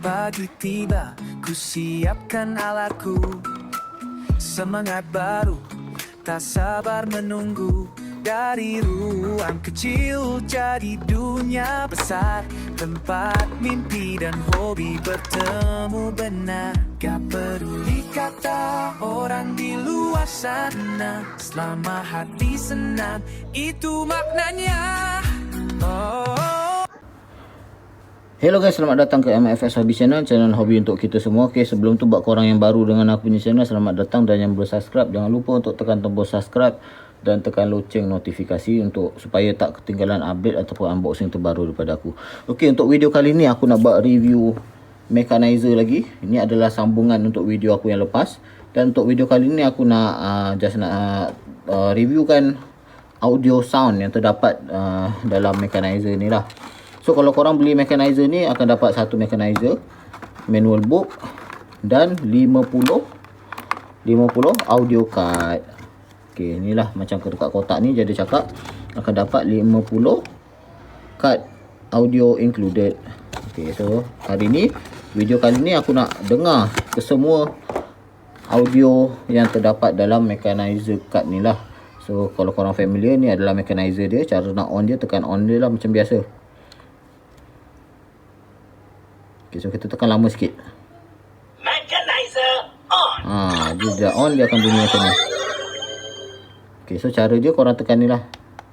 pagi tiba, ku siapkan alatku. Semangat baru, tak sabar menunggu. Dari ruang kecil jadi dunia besar, tempat mimpi dan hobi bertemu benar. Gak peduli kata orang di luar sana, selama hati senang, itu maknanya. Hello guys, selamat datang ke MFS Hobby Channel, channel hobi untuk kita semua. Okay, sebelum tu buat korang yang baru dengan aku punya channel, selamat datang. Dan yang belum subscribe, jangan lupa untuk tekan tombol subscribe dan tekan loceng notifikasi untuk supaya tak ketinggalan update ataupun unboxing terbaru daripada aku. Okay, untuk video kali ni aku nak buat review mechanizer lagi. Ini adalah sambungan untuk video aku yang lepas. Dan untuk video kali ni aku nak reviewkan audio sound yang terdapat dalam mechanizer ni lah. So kalau korang beli mechanizer ni akan dapat satu mechanizer, manual book dan 50 audio card. Okey, inilah macam dekat kotak ni jadi cakap akan dapat 50 card audio included. Okey, so hari ni video kali ni aku nak dengar kesemua audio yang terdapat dalam mechanizer card ni lah. So kalau korang familiar, ni adalah mechanizer dia. Cara nak on dia, tekan on dia lah macam biasa. Okay, so kita tekan lama sikit. Mechanizer on. Dia dah on, dia akan bunyi macam ni. Okay, so cara dia korang tekan ni lah.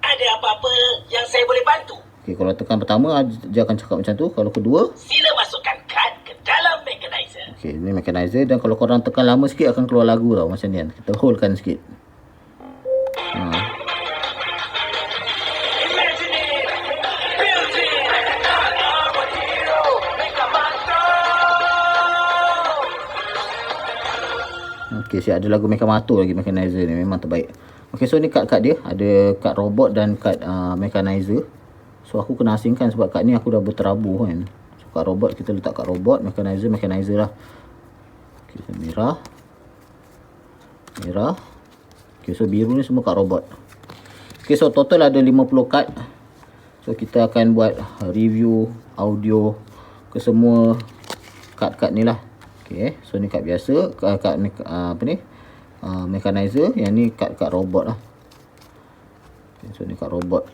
Ada apa-apa yang saya boleh bantu? Okay, kalau tekan pertama, dia akan cakap macam tu. Kalau kedua, sila masukkan kad ke dalam mechanizer. okay, ni mechanizer. Dan kalau korang tekan lama sikit, akan keluar lagu tau. Macam ni kan. Kita holdkan sikit. Okay, siap ada lagu Mechamato lagi mechanizer ni. Memang terbaik. Okay, so ni kad-kad dia. Ada kad robot dan kad mechanizer. So aku kena asingkan sebab kad ni aku dah berterabuh kan. So kad robot kita letak kad robot, mechanizer lah. Okay, so merah. Okay, so biru ni semua kad robot. Okay, so total ada 50 kad. So kita akan buat review audio ke semua kad-kad ni lah. Okay, so ni kad biasa, kad mechanizer. Yang ni kad robot lah. Okay, so ni kad robot.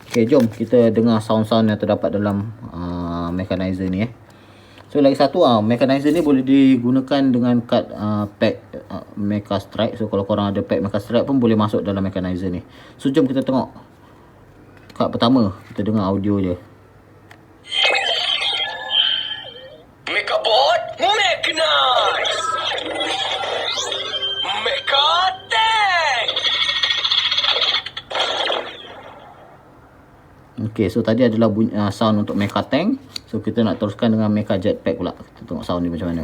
Okay, jom kita dengar sound-sound yang terdapat dalam mechanizer ni. So lagi satu, mechanizer ni boleh digunakan dengan kad pack Mecha Strike. So kalau korang ada pack Mecha Strike pun boleh masuk dalam mechanizer ni. So jom kita tengok kad pertama, kita dengar audio je. Mechapod, mechanize. Mecha tank. Okay, so tadi adalah bunyi, sound untuk Mecha Tank. So kita nak teruskan dengan Mecha Jetpack pula. Kita tengok sound ni macam mana.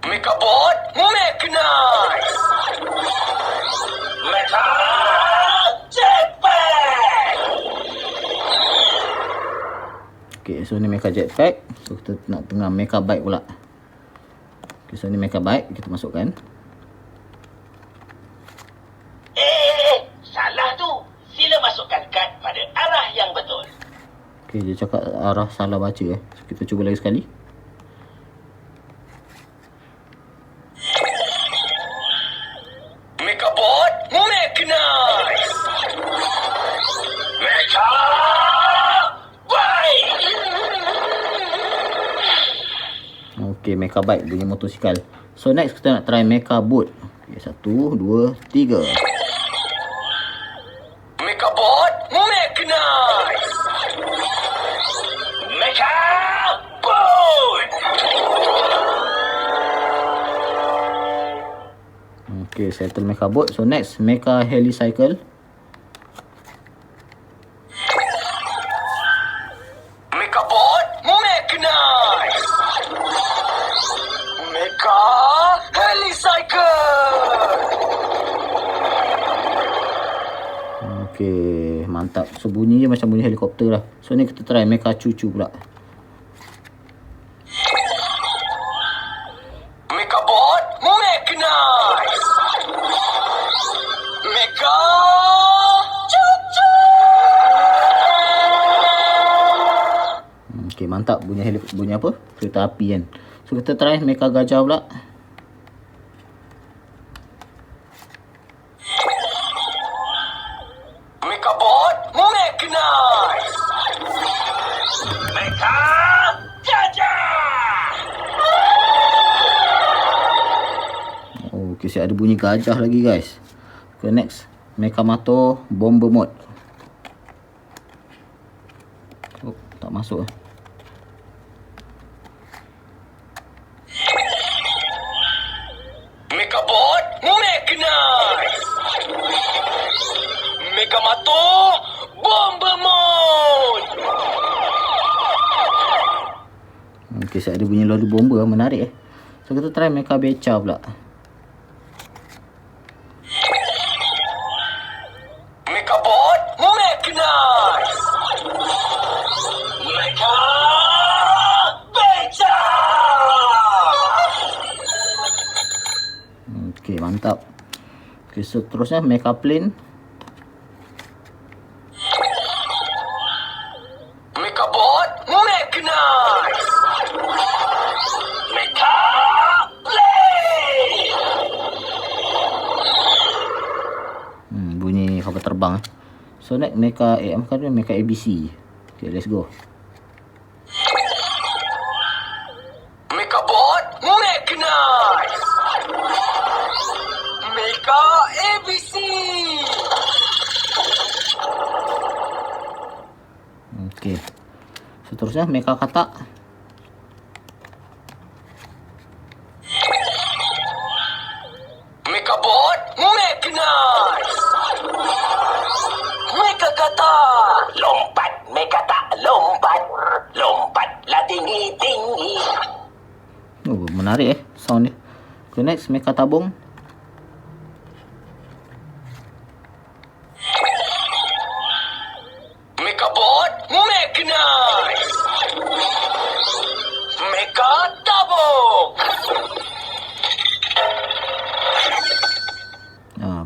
Mechapod, mechanize. Mecha jetpack. Okay, so ni Mecha Jetpack. So kita nak tengah Mecha Bike pula. Okay, so ni Mecha Bike, kita masukkan. Salah tu. Sila masukkan kad pada arah yang betul. Okay, dia cakap arah salah baca So kita cuba lagi sekali. Mechapod, mechanize. Mecha bike. Okay, Mecha Bike bunyi motosikal. So next kita nak try Mecha Boat. Okay, 1, 2, 3. Mechapod, mechanize. Mecha boat. Okay, settle Mecha Boat. So next Mecha Helicycle. Mechapod, mechanize. Mecha helicycle. Okay, mantap. So bunyinya macam bunyi helikopter lah. So ni kita try Mecha Cucu pula. Mechapod, mechanize. Mecha cucu. Okay, mantap. Bunyi apa? Kereta api kan. So kita try mecha gajah pula. Mekabot, mechanize! Mecha Gajah! Oh, okay, ada bunyi gajah lagi guys. Okay, next. Mekamato Bomber Mode. Oh, tak masuk. Mekabot, mechanize! Mekamato, bomber mode! Okay, ada bunyi lori bomba. Menarik So kita try mecha beca pula. Mekabot, mechanize! Mecha Beca! Okay, mantap. Okay, so terusnya mecha plane. Mekabot, mechanize! Mecha Plane! Bunyi kapal terbang. So next mecha kan mecha ABC. Okay, let's go. Mekabot, mechanize! Mecha ABC! Okay. Seterusnya mecha katak. Mekabot, mechanize! Mecha kata! Lompat, mekata, lompat! Lompatlah tinggi-tinggi! Oh, menarik sound dia. Okay, next mecha tabung. Mekabot, mechanize! Mecha tabung!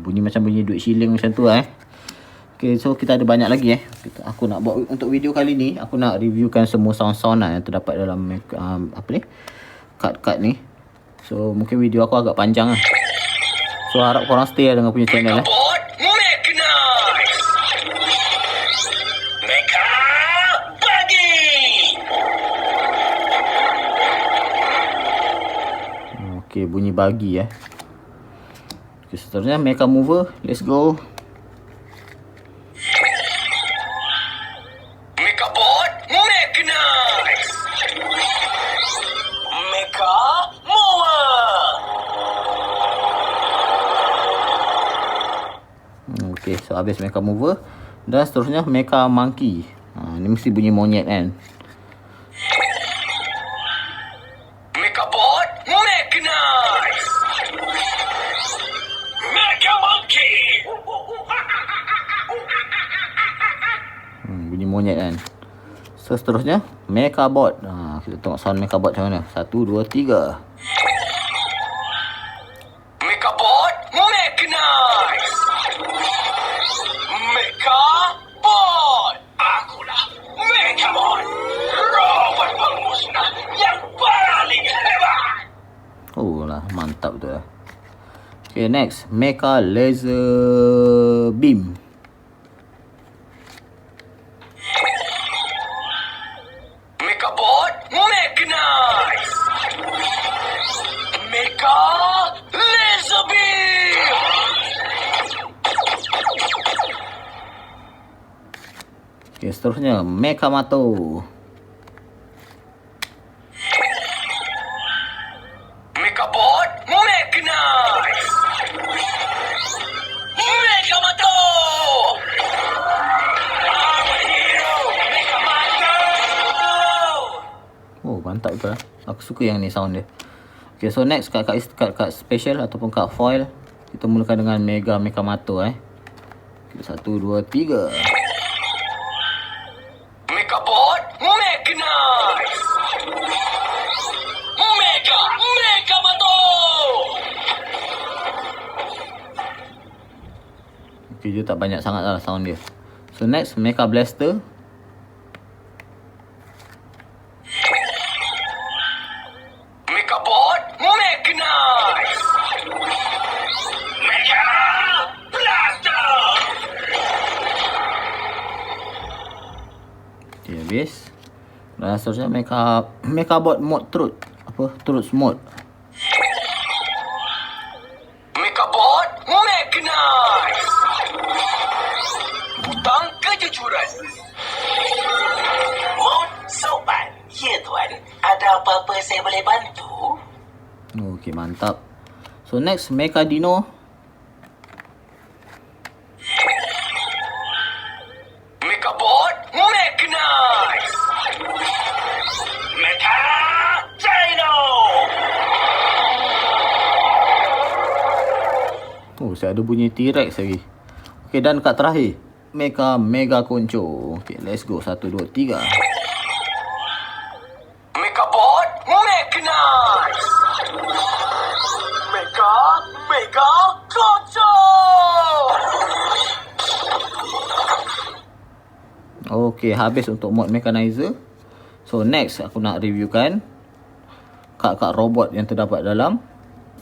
Bunyi macam bunyi duit shilling macam tu Okay, so kita ada banyak lagi aku nak buat untuk video kali ni. Aku nak reviewkan semua sound-sound yang terdapat dalam card ni. So mungkin video aku agak panjang So harap korang stay dengan punya channel Mekabot, mechanize! Mecha bagi! Okay, bunyi bagi Okay, seterusnya mecha mover. Let's go. Mekabot, mechanize! Mecha mover! Okay, so habis mecha mover. Dan seterusnya mecha monkey. Ni mesti bunyi monyet kan. Mekabot, mechanize! Mecha monkey! Bunyi monyet kan. So seterusnya Mechabot. Kita tengok sound Mechabot macam mana. 1, 2, 3. Mekabot, mechanize! Mekabot! Akulah Mekabot! Robot pengmusnah yang paling hebat! Oh lah, mantap tu Okay, next Mecha Laser Beam. Mekabot, mechanize! Mecha Laser Beam! Okay, seterusnya Mechamato. Mekabot, mechanize! Mekamato! I'm a hero! Mekamato! Oh, mantap tu Aku suka yang ni sound dia. Okay, so next kad special ataupun kad foil. Kita mulakan dengan Mega Mechamato 1, 2, 3. Mekabot, mechanize! Mekamato! Okay, dia tak banyak sangat lah sound dia. So next Mecha Blaster. Okay, habis. Dan seterusnya Mechabot mode Truth. Truth mode. Mechabot Mechanize. Hutang kejujuran. Mode sopan. Ya tuan, ada apa-apa saya boleh bantu? Okay, mantap. So next, Mechadino. Mechabot Mechanize. Mecha-Dino. Oh, saya ada bunyi T-Rex lagi. Okay, dan kat terakhir, Mega Konco. Okay, let's go. 1, 2, 3. Mechabot Mechanize. Mega Konco. Okay, habis untuk mod Mechanizer. So next, aku nak reviewkan kad-kad robot yang terdapat dalam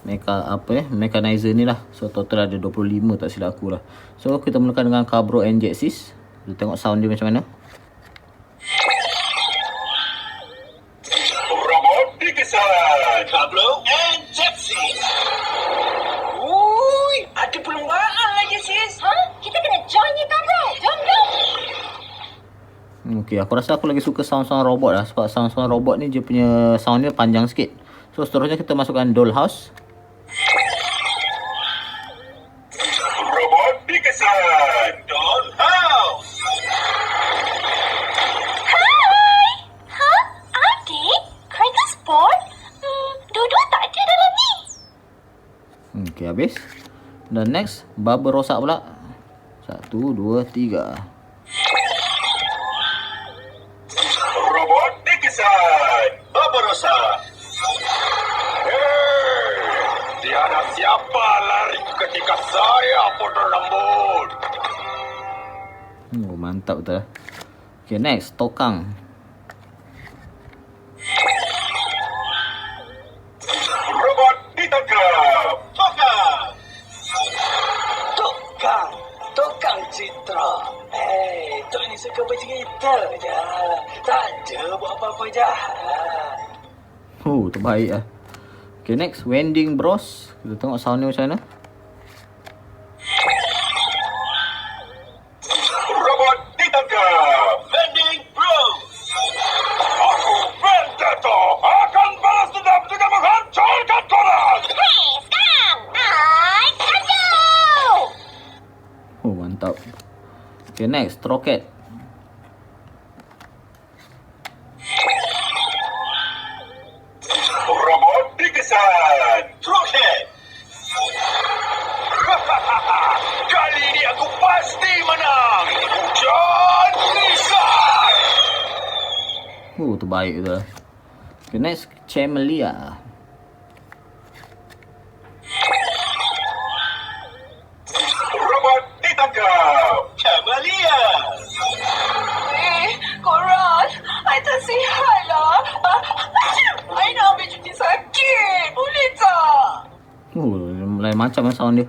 Mechanizer ni lah. So total ada 25 tak silap aku lah. So kita mulakan dengan Cabro and Jetsis. Kita tengok sound dia macam mana. Robot dikesan. Cabro and Jetsis. Ui, ada perlumbaan lagi sis. Ha? Kita kena join ni Cabro. Jom. Okay, aku rasa aku lagi suka sound-sound robot lah. Sebab sound-sound robot ni dia punya sound dia panjang sikit. So seterusnya kita masukkan Dollhouse. Robot dikesan. Dollhouse. Hai! Ha? Adik? Kereta sport? Dua-dua tak ada dalam ni. Okay, habis. Dan next, Bubble rosak pula. 1, 2, 3. Robot dikesan. Barbarossa. Hei, tiada siapa lari ketika saya potong rambut. Oh, mantap betul. Okay, next, Tokang. Robot ditangkap. Tokang Citra. Tok ni suka bercerita je. Tak ada buat apa-apa jahat. Oh, terbaik lah. Okay, next, Wending Bros. Kita tengok sound dia macam mana. Robot ditangkap. Vending Bros. Aku Vendetta akan balas dendam dengan menghancurkan korang. Hei, sekarang! Hai, Kajo! Oh, mantap. Okay, next, Rocket. Robot dikesan. Rocket. Kali ini aku pasti menang. Hujan risai. Oh, terbaik tu lah. Okay, next, Chamelia. Robot ditangkap. Camalia. Korang, I tak sihat lah. I nak ambil cuti sakit. Boleh tak? Oh, lain macam lah sound dia.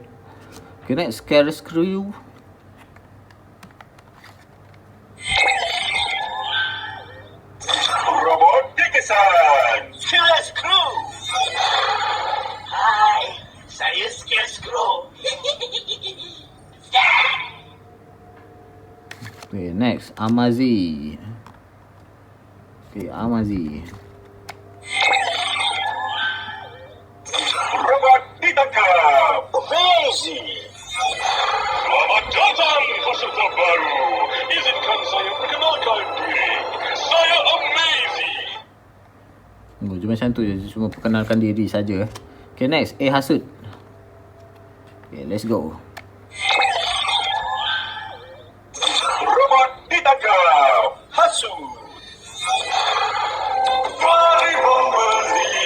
Okay, next, Scarecrow. Robot dikesan. Scarecrow. Hai, saya Scarecrow. Okay, next, Amazi. Okay, Amazi. Robot ditangkap. Amazing. Selamat datang peserta baru. Izinkan saya perkenalkan diri. Saya Amazing. Oh, cuma macam tu je. Cuma perkenalkan diri saja. Okay, next, Hasut. Okay, let's go. Robot ditangkap. Hasu. Mari membeli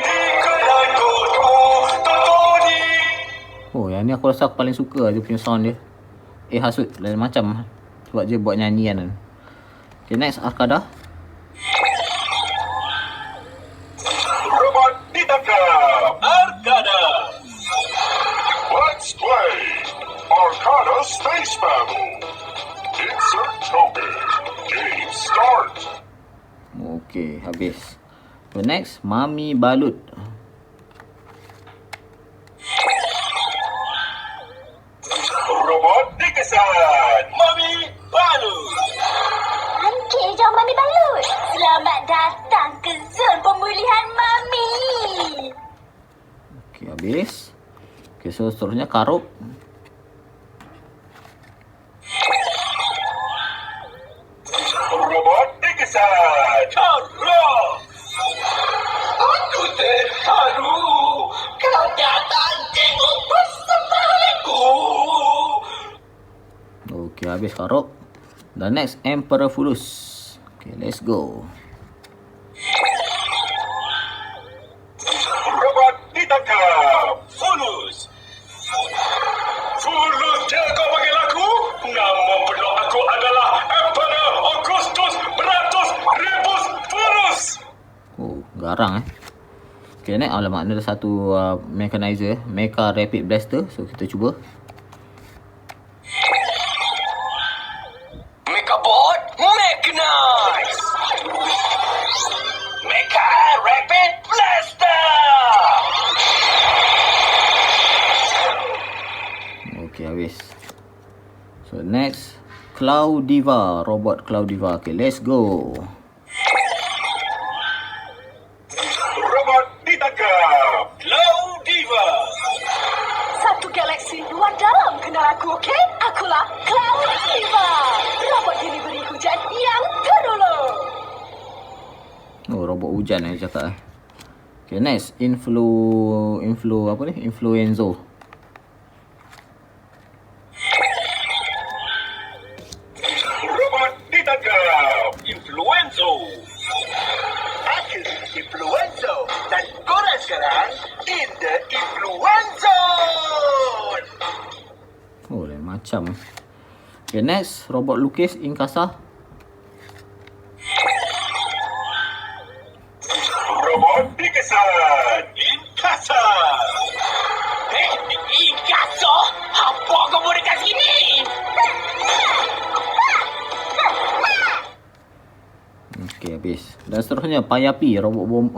di kedai Toto. Totoni. Oh, yang ni aku rasa aku paling suka dia punya sound dia. Hasut, lain macam. Sebab dia buat nyanyian kan. Okay, next, Arcada. Robot ditangkap. Arcada. Let's play Arcada Space Battle. Insert token. Game Okay, habis. So next, Mami Balut. Robot dikesan. Mami Balut. Okey, jom Mami Balut. Selamat datang ke zon pemulihan Mami. Okay, habis. Okay, so seterusnya Karub. Robot dikesan. Karop. Aku terharu. Kau datang tengok persembahanku. Okay, habis Karub. Dan next, Emperor Fulus. Okay, let's go. Robot ditangkap. Fulus. Fulus dia kau panggil aku? Nama penuh aku adalah Emperor Augustus Beratus Rebus Fulus. Oh, garang Okay, next. Alamak, ni ada satu mechanizer. Mecha Rapid Blaster. So, kita cuba. Mechabot Mechanize. Mecha Rapid Blaster. Okay, habis. So, next. Cloudiva. Robot Cloudiva. Okay, let's go. Robot ditangkap. Cloudiva. Satu galaksi luar dalam kenal aku, okey? Akulah Cloudiva. Robot delivery hujan yang terulu. Oh, robot hujan cakap Okay, next. Influenzo. Robot ditangkap. Influenzo. Aku Influenzo. Dan korang sekarang in the Influenzo. Oh, lain macam Okay, next. Robot lukis Inkasa. Robot dikesan. Inkasa. Inkasa? Apa kamu dekat sini? Okay, habis. Dan seterusnya Payapi. Robot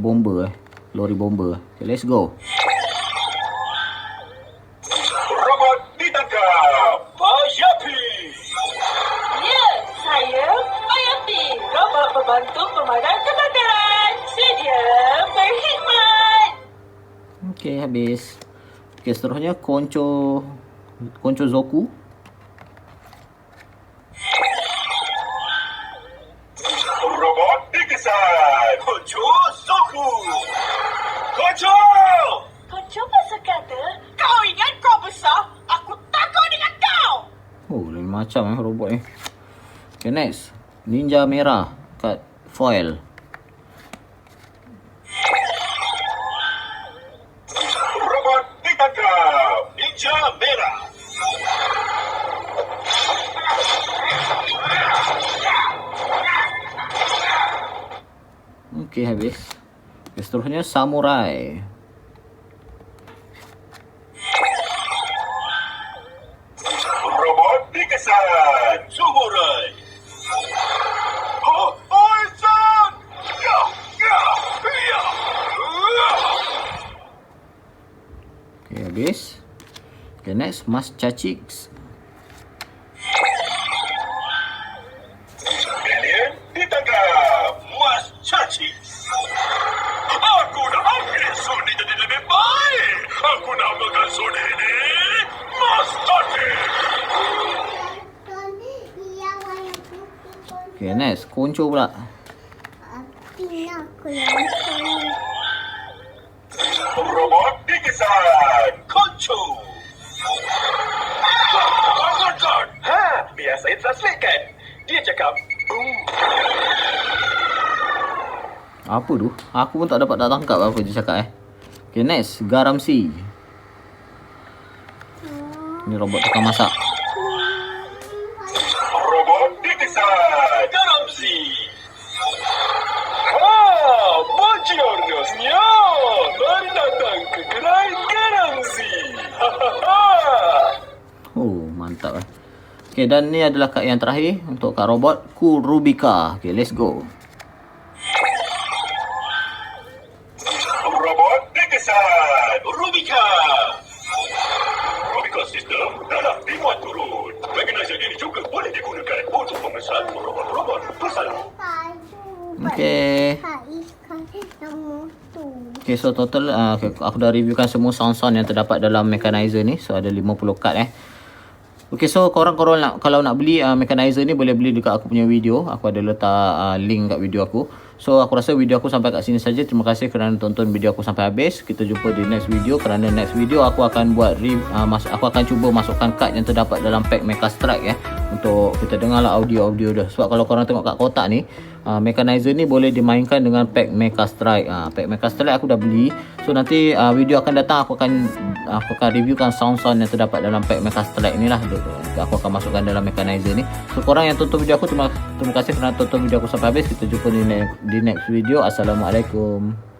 bomber Lori bomber. Okay, let's go. Robot ditangkap. Payapi. Ya, saya Payapi, robot pembantu pemadam kebakaran. Sedia berkhidmat. Okay, habis. Okay, seterusnya Konco Zoku. Robot dikesan. Kojo Soku. Kojo. Kau cuba sekata, kau ingat kau besar? Aku takut dengan kau. Oh, lain macam robot ni. Okay, next. Ninja merah kat foil. Robot ditangkap. Ninja merah. Okay, habis. Okay, seterusnya Samurai. Robot dikesan. Samurai. Oh, Aisan! Ya, ya, ya. Okay, habis. Okay, next. Mas Cacix. Alien ditangkap. Mas Caci. Aku nak ambil Sony jadi lebih baik. Aku namakan Sony ini Mas Caci. Okay, next. Konco pula. Robot dikesan. Konco. Konco. Ha, biar saya translatekan. Dia cakap, Apa tu? Aku pun tak dapat tangkap apa dia cakap Okay, next. Garamsi. Ni robot tukang masak. Robot dikesan. Garamsi. Ha, buongiorno, signor. Mari datang ke gerai Garamsi. Oh, mantap Okay, dan ni adalah kad yang terakhir untuk kad robot Kurubika. Okay, let's go. Okay. Okay, so total aku dah reviewkan semua sound-sound yang terdapat dalam mechanizer ni. So ada 50 card Okay, so korang kalau nak beli mechanizer ni boleh beli dekat aku punya video. Aku ada letak link kat video aku. So aku rasa video aku sampai kat sini saja. Terima kasih kerana tonton video aku sampai habis. Kita jumpa di next video. Kerana next video aku akan buat aku akan cuba masukkan card yang terdapat dalam pack Mecha Strike untuk kita dengarlah audio-audio dia. Sebab kalau korang tengok kat kotak ni, mechanizer ni boleh dimainkan dengan pack Mecha Strike. Pack Mecha Strike aku dah beli. So nanti video akan datang aku akan reviewkan sound-sound yang terdapat dalam pack Mecha Strike ni lah. Aku akan masukkan dalam mechanizer ni. So korang yang tonton video aku, terima kasih kerana tonton video aku sampai habis. Kita jumpa di next video. Assalamualaikum.